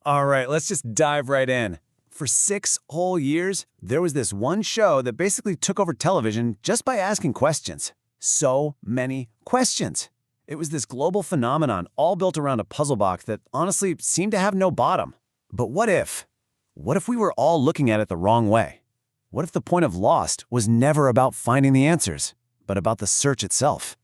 All right, let's just dive right in. For 6 whole years, there was this one show that basically took over television just by asking questions. So many questions. It was this global phenomenon all built around a puzzle box that honestly seemed to have no bottom. But what if? What if we were all looking at it the wrong way? What if the point of Lost was never about finding the answers, but about the search itself?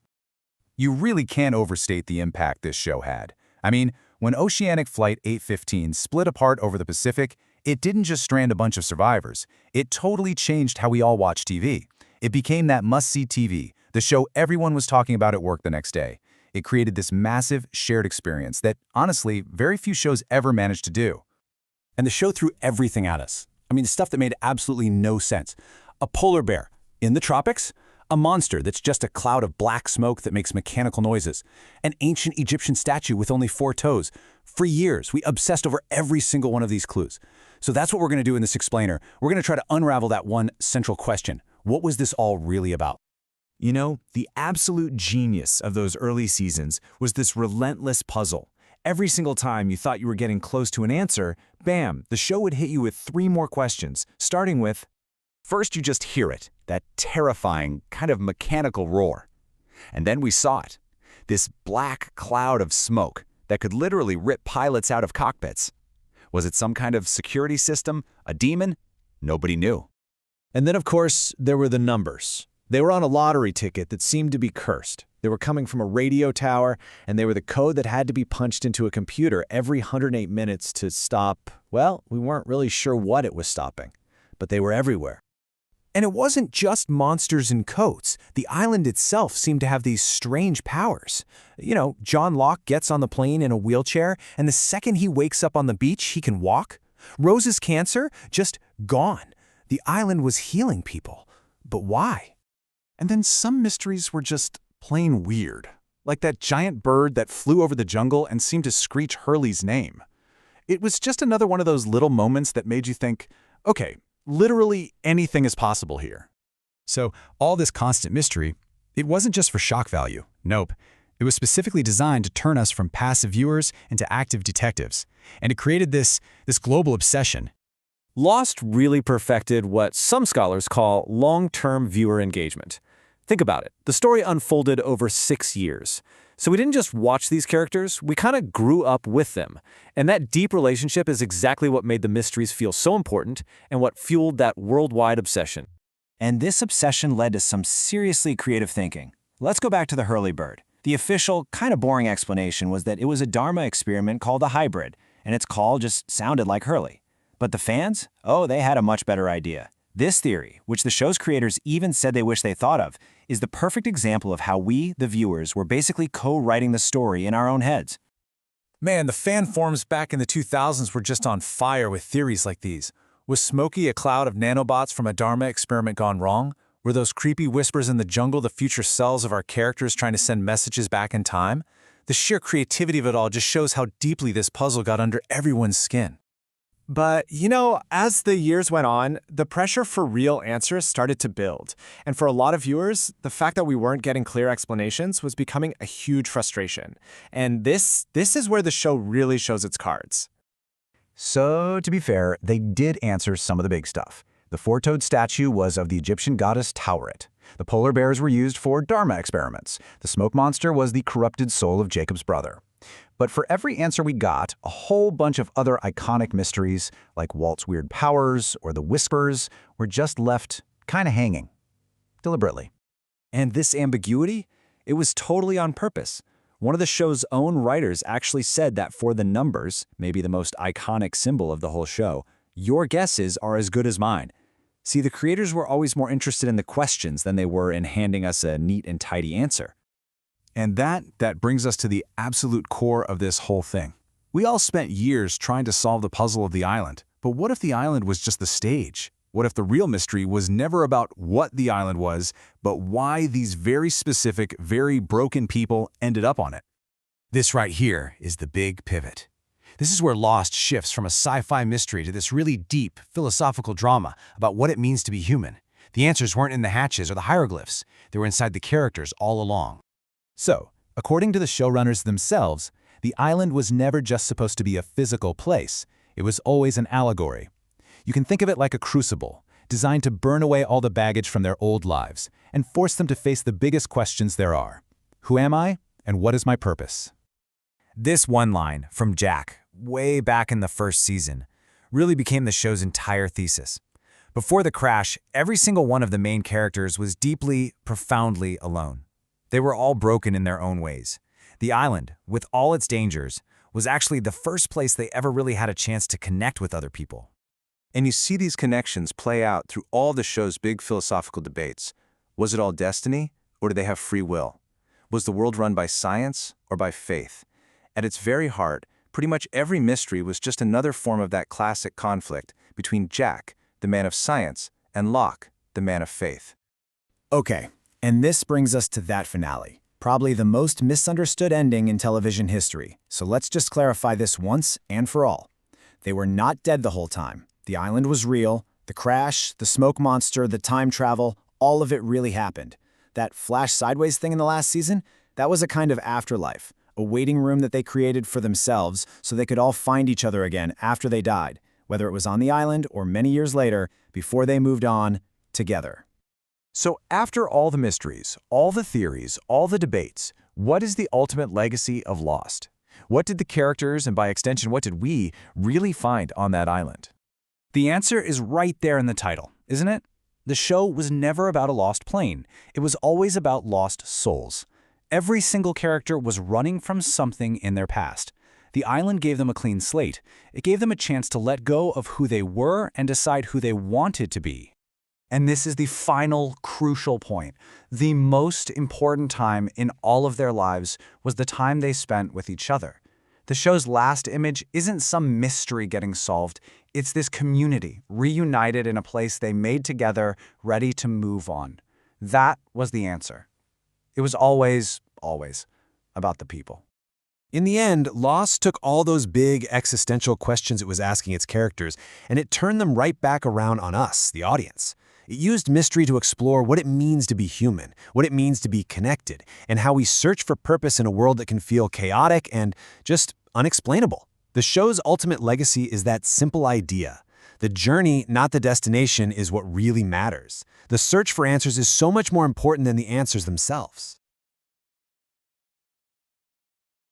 You really can't overstate the impact this show had. I mean, when Oceanic Flight 815 split apart over the Pacific, it didn't just strand a bunch of survivors. It totally changed how we all watch TV. It became that must-see TV, the show everyone was talking about at work the next day. It created this massive, shared experience that, honestly, very few shows ever managed to do. And the show threw everything at us. I mean, stuff that made absolutely no sense. A polar bear in the tropics? A monster that's just a cloud of black smoke that makes mechanical noises. An ancient Egyptian statue with only 4 toes. For years, we obsessed over every single one of these clues. So that's what we're going to do in this explainer. We're going to try to unravel that one central question. What was this all really about? You know, the absolute genius of those early seasons was this relentless puzzle. Every single time you thought you were getting close to an answer, bam, the show would hit you with 3 more questions, starting with, first you just hear it, that terrifying, kind of mechanical roar. And then we saw it, this black cloud of smoke that could literally rip pilots out of cockpits. Was it some kind of security system, a demon? Nobody knew. And then, of course, there were the numbers. They were on a lottery ticket that seemed to be cursed. They were coming from a radio tower, and they were the code that had to be punched into a computer every 108 minutes to stop, well, we weren't really sure what it was stopping, but they were everywhere. And it wasn't just monsters and coats. The island itself seemed to have these strange powers. You know, John Locke gets on the plane in a wheelchair, and the second he wakes up on the beach, he can walk. Rose's cancer, just gone. The island was healing people. But why? And then some mysteries were just plain weird, like that giant bird that flew over the jungle and seemed to screech Hurley's name. It was just another one of those little moments that made you think, okay, literally anything is possible here. So all this constant mystery, it wasn't just for shock value. Nope. It was specifically designed to turn us from passive viewers into active detectives. And it created this global obsession. Lost really perfected what some scholars call long-term viewer engagement. Think about it. The story unfolded over 6 years. So we didn't just watch these characters, we kind of grew up with them. And that deep relationship is exactly what made the mysteries feel so important and what fueled that worldwide obsession. And this obsession led to some seriously creative thinking. Let's go back to the Hurley bird. The official, kind of boring explanation was that it was a Dharma experiment called a hybrid, and its call just sounded like Hurley. But the fans? Oh, they had a much better idea. This theory, which the show's creators even said they wish they thought of, is the perfect example of how we, the viewers, were basically co-writing the story in our own heads. Man, the fan forums back in the 2000s were just on fire with theories like these. Was Smokey a cloud of nanobots from a Dharma experiment gone wrong? Were those creepy whispers in the jungle the future selves of our characters trying to send messages back in time? The sheer creativity of it all just shows how deeply this puzzle got under everyone's skin. But, you know, as the years went on, the pressure for real answers started to build. And for a lot of viewers, the fact that we weren't getting clear explanations was becoming a huge frustration. And this is where the show really shows its cards. So, to be fair, they did answer some of the big stuff. The 4-toed statue was of the Egyptian goddess Taweret. The polar bears were used for Dharma experiments. The smoke monster was the corrupted soul of Jacob's brother. But for every answer we got, a whole bunch of other iconic mysteries, like Walt's weird powers or the whispers, were just left kind of hanging. Deliberately. And this ambiguity? It was totally on purpose. One of the show's own writers actually said that for the numbers, maybe the most iconic symbol of the whole show, your guesses are as good as mine. See, the creators were always more interested in the questions than they were in handing us a neat and tidy answer. And that brings us to the absolute core of this whole thing. We all spent years trying to solve the puzzle of the island, but what if the island was just the stage? What if the real mystery was never about what the island was, but why these very specific, very broken people ended up on it? This right here is the big pivot. This is where Lost shifts from a sci-fi mystery to this really deep, philosophical drama about what it means to be human. The answers weren't in the hatches or the hieroglyphs. They were inside the characters all along. So, according to the showrunners themselves, The island was never just supposed to be a physical place. It was always an allegory. You can think of it like a crucible, designed to burn away all the baggage from their old lives and force them to face the biggest questions there are. Who am I, and what is my purpose? This one line from Jack, way back in the first season, really became the show's entire thesis. Before the crash, every single one of the main characters was deeply, profoundly alone. They were all broken in their own ways. The island, with all its dangers, was actually the first place they ever really had a chance to connect with other people. And you see these connections play out through all the show's big philosophical debates. Was it all destiny, or did they have free will? Was the world run by science or by faith? At its very heart, pretty much every mystery was just another form of that classic conflict between Jack, the man of science, and Locke, the man of faith. Okay, and this brings us to that finale. Probably the most misunderstood ending in television history. So let's just clarify this once and for all. They were not dead the whole time. The island was real. The crash, the smoke monster, the time travel, all of it really happened. That flash sideways thing in the last season, that was a kind of afterlife, a waiting room that they created for themselves so they could all find each other again after they died, whether it was on the island or many years later, before they moved on together. So after all the mysteries, all the theories, all the debates, what is the ultimate legacy of Lost? What did the characters, and by extension, what did we, really find on that island? The answer is right there in the title, isn't it? The show was never about a lost plane. It was always about lost souls. Every single character was running from something in their past. The island gave them a clean slate. It gave them a chance to let go of who they were and decide who they wanted to be. And this is the final crucial point. The most important time in all of their lives was the time they spent with each other. The show's last image isn't some mystery getting solved. It's this community, reunited in a place they made together, ready to move on. That was the answer. It was always about the people. In the end, Lost took all those big existential questions it was asking its characters, and it turned them right back around on us, the audience. It used mystery to explore what it means to be human, what it means to be connected, and how we search for purpose in a world that can feel chaotic and just unexplainable. The show's ultimate legacy is that simple idea. The journey, not the destination, is what really matters. The search for answers is so much more important than the answers themselves.